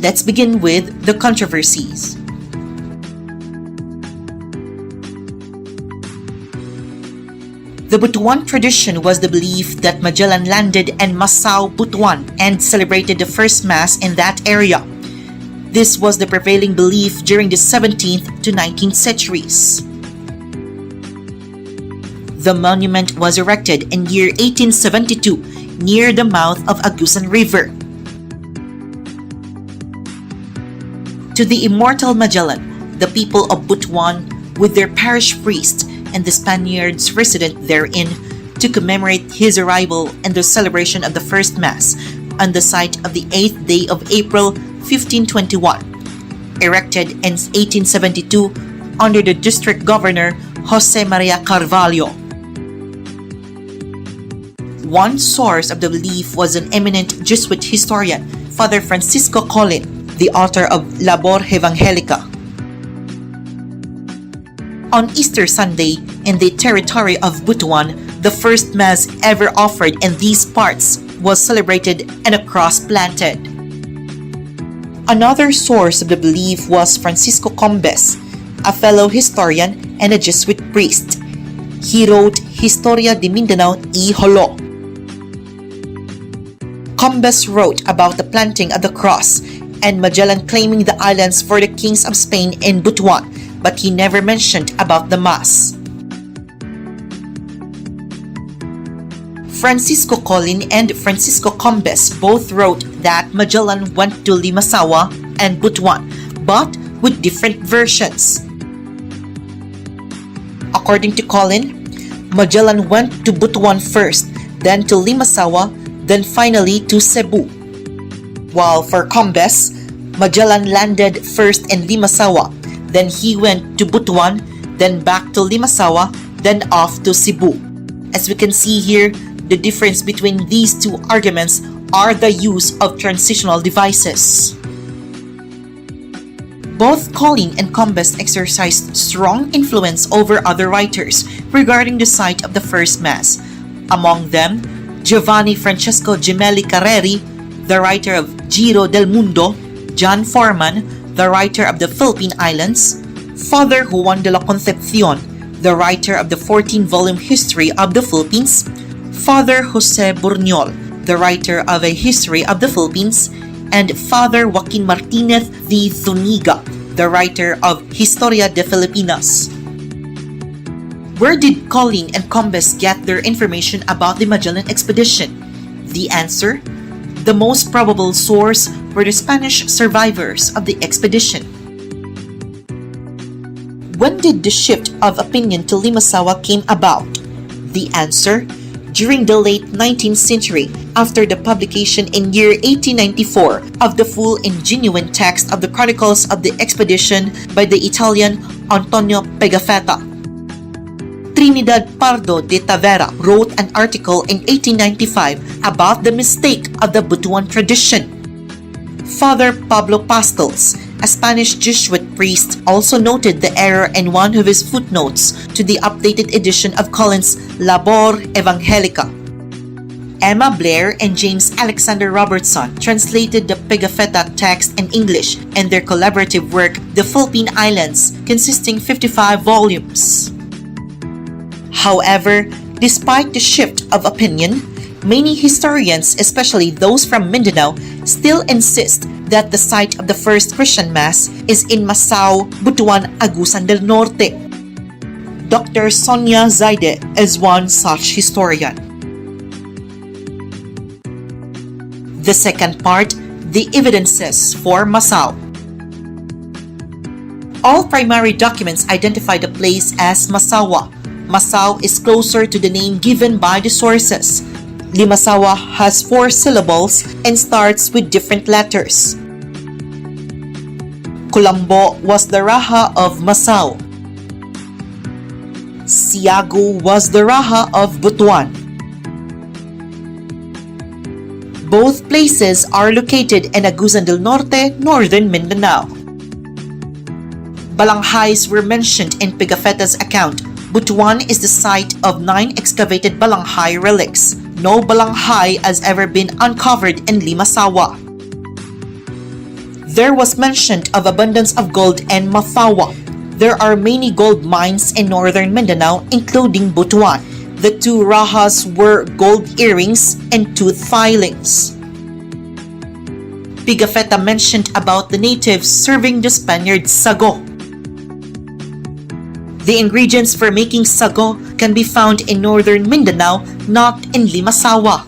Let's begin with the controversies. The Butuan tradition was the belief that Magellan landed in Masao, Butuan and celebrated the first Mass in that area. This was the prevailing belief during the 17th to 19th centuries. The monument was erected in year 1872 near the mouth of Agusan River. To the immortal Magellan, the people of Butuan, with their parish priest and the Spaniards resident therein, to commemorate his arrival and the celebration of the first Mass on the site of the 8th day of April 1521, erected in 1872 under the district governor Jose Maria Carvalho. One source of the belief was an eminent Jesuit historian, Father Francisco Collin, the author of Labor Evangelica. On Easter Sunday, in the territory of Butuan, the first Mass ever offered in these parts was celebrated and a cross planted. Another source of the belief was Francisco Combes, a fellow historian and a Jesuit priest. He wrote Historia de Mindanao y Jolo. Combes wrote about the planting of the cross and Magellan claiming the islands for the kings of Spain in Butuan, but he never mentioned about the Mass. Francisco Collin and Francisco Combes both wrote that Magellan went to Limasawa and Butuan, but with different versions. According to Collin, Magellan went to Butuan first, then to Limasawa, then finally to Cebu. While for Combes, Magellan landed first in Limasawa, then he went to Butuan, then back to Limasawa, then off to Cebu. As we can see here, the difference between these two arguments are the use of transitional devices. Both Collin and Combes exercised strong influence over other writers regarding the site of the first Mass. Among them, Giovanni Francesco Gemelli Carreri, the writer of Giro del Mundo, John Forman, the writer of the Philippine Islands, Father Juan de la Concepcion, the writer of the 14-volume History of the Philippines, Father Jose Burniol, the writer of a History of the Philippines, and Father Joaquin Martinez de Zuniga, the writer of Historia de Filipinas. Where did Collin and Combes get their information about the Magellan expedition? The answer: the most probable source were the Spanish survivors of the expedition. When did the shift of opinion to Limasawa came about? The answer: during the late 19th century, after the publication in year 1894 of the full and genuine text of the Chronicles of the Expedition by the Italian Antonio Pigafetta. Trinidad Pardo de Tavera wrote an article in 1895 about the mistake of the Butuan tradition. Father Pablo Pastels, a Spanish Jesuit priest, also noted the error in one of his footnotes to the updated edition of Collin's Labor Evangelica. Emma Blair and James Alexander Robertson translated the Pigafetta text in English in their collaborative work, The Philippine Islands, consisting 55 volumes. However, despite the shift of opinion, many historians, especially those from Mindanao, still insist that the site of the first Christian Mass is in Masao, Butuan, Agusan del Norte. Dr. Sonia Zaide is one such historian. The second part, the evidences for Masao. All primary documents identify the place as Masawa. Masao is closer to the name given by the sources. Limasawa has 4 syllables and starts with different letters. Kulambo was the Raha of Masao. Siago was the Raha of Butuan. Both places are located in Agusan del Norte, northern Mindanao. Balanghais were mentioned in Pigafetta's account. Butuan is the site of 9 excavated balanghay relics. No balanghay has ever been uncovered in Limasawa. There was mention of abundance of gold in Mafawa. There are many gold mines in northern Mindanao, including Butuan. The two rahas were gold earrings and tooth filings. Pigafetta mentioned about the natives serving the Spaniards sago. The ingredients for making sago can be found in northern Mindanao, not in Limasawa.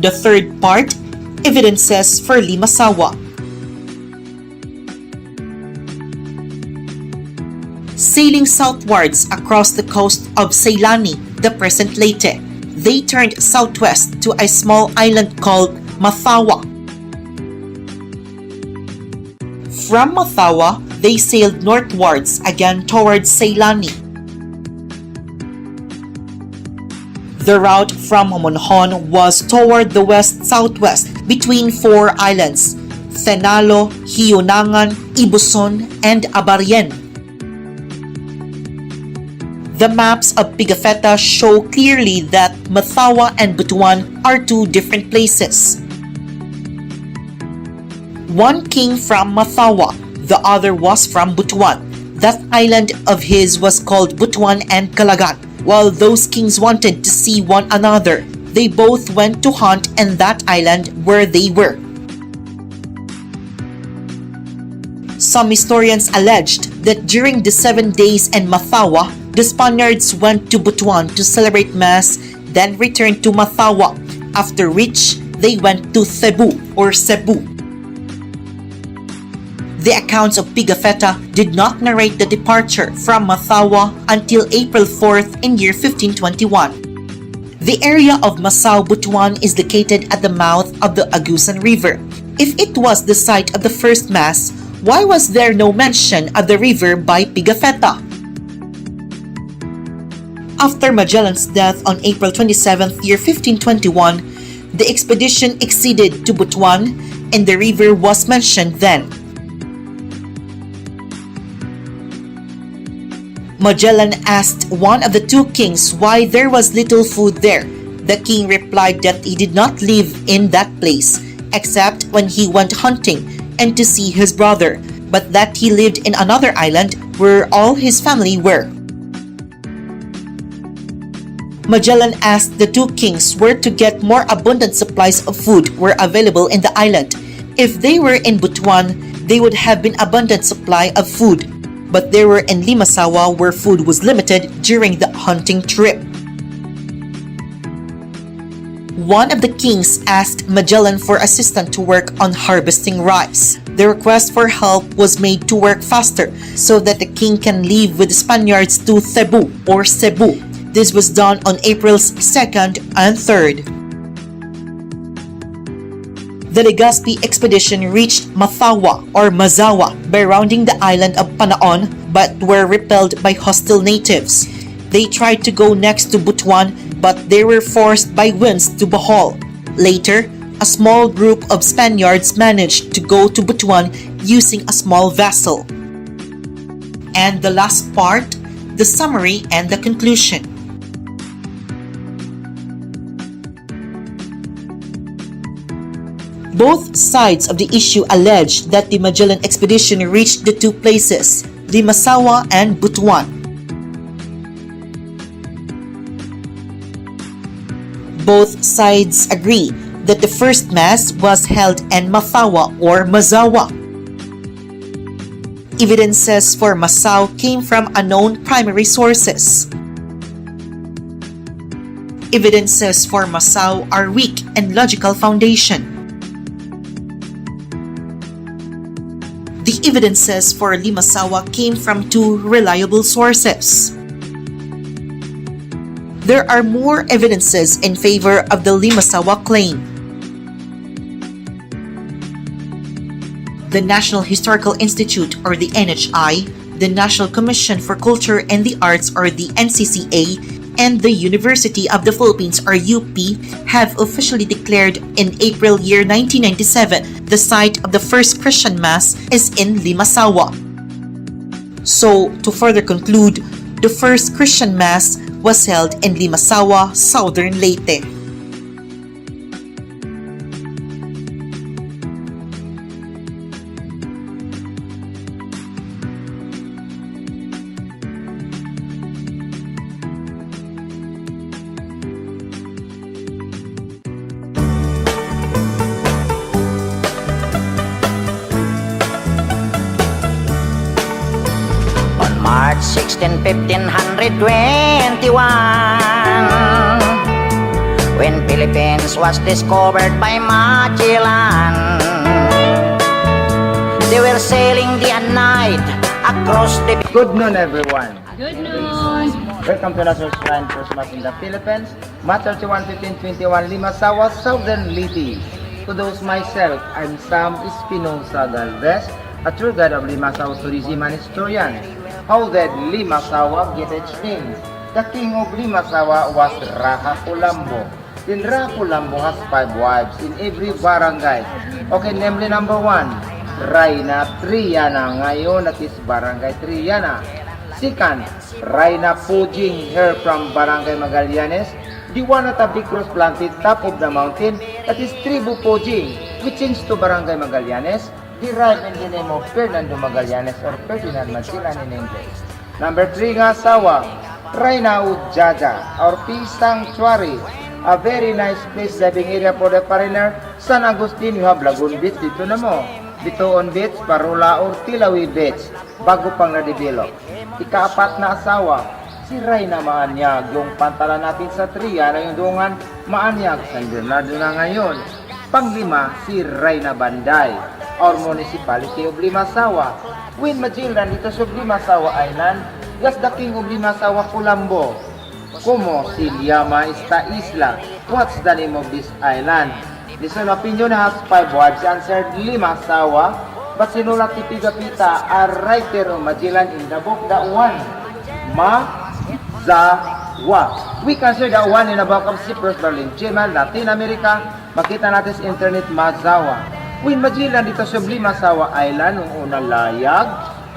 The third part, evidences for Limasawa. Sailing southwards across the coast of Ceylani, the present Leyte, they turned southwest to a small island called Mathawa. From Mathawa, they sailed northwards again towards Ceylani. The route from Homonhon was toward the west-southwest between four islands, Thenalo, Hiyunangan, Ibuson, and Abarien. The maps of Pigafetta show clearly that Mathawa and Butuan are two different places. One came from Mathawa, the other was from Butuan. That island of his was called Butuan and Calagan. While those kings wanted to see one another, they both went to hunt in that island where they were. Some historians alleged that during the 7 days in Mathawa, the Spaniards went to Butuan to celebrate Mass, then returned to Mathawa, after which they went to Cebu or Cebu. The accounts of Pigafetta did not narrate the departure from Mathawa until April 4th in year 1521. The area of Masao, Butuan is located at the mouth of the Agusan River. If it was the site of the first Mass, why was there no mention of the river by Pigafetta? After Magellan's death on April 27th, year 1521, the expedition exceeded to Butuan and the river was mentioned then. Magellan asked one of the two kings why there was little food there. The king replied that he did not live in that place, except when he went hunting and to see his brother, but that he lived in another island where all his family were. Magellan asked the two kings where to get more abundant supplies of food were available in the island. If they were in Butuan, they would have been abundant supply of food, but they were in Limasawa where food was limited during the hunting trip. One of the kings asked Magellan for assistance to work on harvesting rice. The request for help was made to work faster so that the king can leave with the Spaniards to Cebu or Cebu. This was done on April 2nd and 3rd. The Legazpi expedition reached Mathawa or Mazawa by rounding the island of Panaon but were repelled by hostile natives. They tried to go next to Butuan but they were forced by winds to Bohol. Later, a small group of Spaniards managed to go to Butuan using a small vessel. And the last part, the summary and the conclusion. Both sides of the issue alleged that the Magellan expedition reached the two places, Limasawa and Butuan. Both sides agree that the first Mass was held in Mathawa or Mazawa. Evidences for Masao came from unknown primary sources. Evidences for Masao are weak and logical foundation. The evidences for Limasawa came from two reliable sources. There are more evidences in favor of the Limasawa claim. The National Historical Institute or the NHI, the National Commission for Culture and the Arts or the NCCA, and the University of the Philippines or UP have officially declared in April year 1997 the site of the first Christian Mass is in Limasawa. So, to further conclude, the first Christian Mass was held in Limasawa, Southern Leyte. 1521, when Philippines was discovered by Magellan. They were sailing day and night across the... Good noon, everyone. Good noon. Welcome to National Shrine Christmas in the Philippines, March 31, 1521, Limasawa, Southern Leyte. To those myself, I'm Sam Espinosa Galvez, a tour guide of Limasawa tourism and historian. How did Limasawa get its name? The king of Limasawa was Raha Kulambo. Then Raha Kulambo has 5 wives in every barangay. Okay, namely number 1. Rayna Triana, ngayon that is Barangay Triana. Second, Rayna Pujing, her from Barangay Magallanes, the one at a big cross planted top of the mountain, that is Tribu Pujing, which changed to Barangay Magallanes, derived in the name of Fernando Magallanes or Ferdinand Magellan in English. Number 3 nga Sawa, Rayna Ujaja, or Peace Sanctuary, a very nice place living area for the foreigner. San Agustin, you have Lagoon Beach dito na mo. Bitoon Beach, Parula or Tilawi Beach, bago pang na-develop. Ika-4 na asawa, si Rayna Maanyag, yung pantalan natin sa Triana, yung dungan Maanyag, San Bernardo na ngayon. Pang-5, si Rayna Banday, or Municipality of Limasawa. When Magellan dito sa Limasawa Island, was the king of Limasawa, Kulambo. Como si Llama esta isla? What's the name of this island? This is an opinion has 5 wives, answered Limasawa, but sinulat ni Pigapita, a writer of Magellan in the book, that one, Mazawa. We consider that one in the book of Cyprus, Berlin, Gmail, Latin America, makita natin sa internet, Mazawa. When Magellan dito sa Limasawa Island, noong unang layag,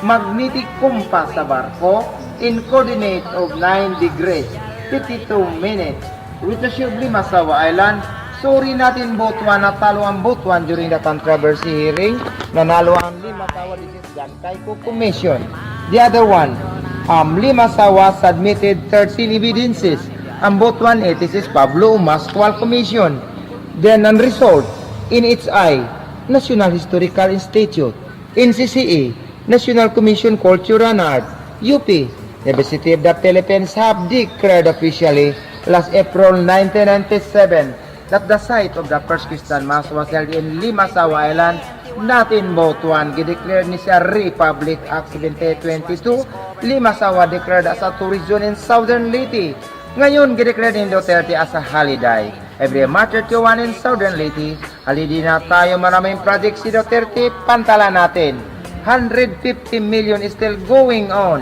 magnetic compass sa barko, in coordinate of 9 degrees, 52 minutes, with the ship Limasawa Island. Sorry natin Botswana, natalo ang Botswana during the controversy hearing. Nanalo ang Limasawa, this is Gantayko Commission. The other one, Limasawa submitted 13 evidences. Ang Botswana, this is Pablo Mascual Commission. Then ang result, in its eye, National Historical Institute. NCCA, National Commission Culture and Art. UP, University of the Philippines have declared officially last April 1997 that the site of the first Christian Mass was held in Limasawa Island, not in Botswana. Gideclared ni siya Republic Act 1722. Limasawa declared as a tourist zone in Southern Leyte. Ngayon, gideclared ni Duterte as a holiday. Every March 31 in Southern Leyte, holiday na tayo. Maraming project si Duterte, pantala natin. 150 million is still going on.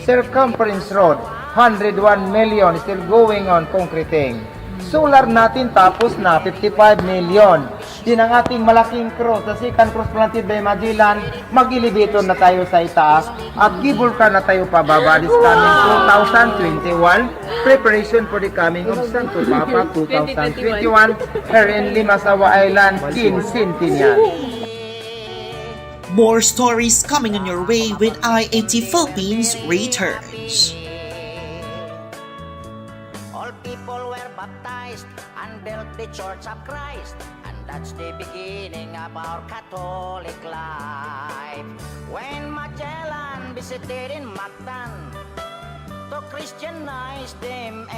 Circumference road, 101 million is still going on concreting. Solar natin tapos na 55 million. Din ang ating malaking cross, the second cross planted by Magellan, mag-elevator na tayo sa itaas at gibulka na tayo pababa this coming 2021. Preparation for the coming of Santo Papa 2021 here in Limasawa Island, Quincentennial. More stories coming on your way when IAT Philippines returns. All people were baptized and built the Church of Christ, and that's the beginning of our Catholic life. When Magellan visited in Mactan to Christianize them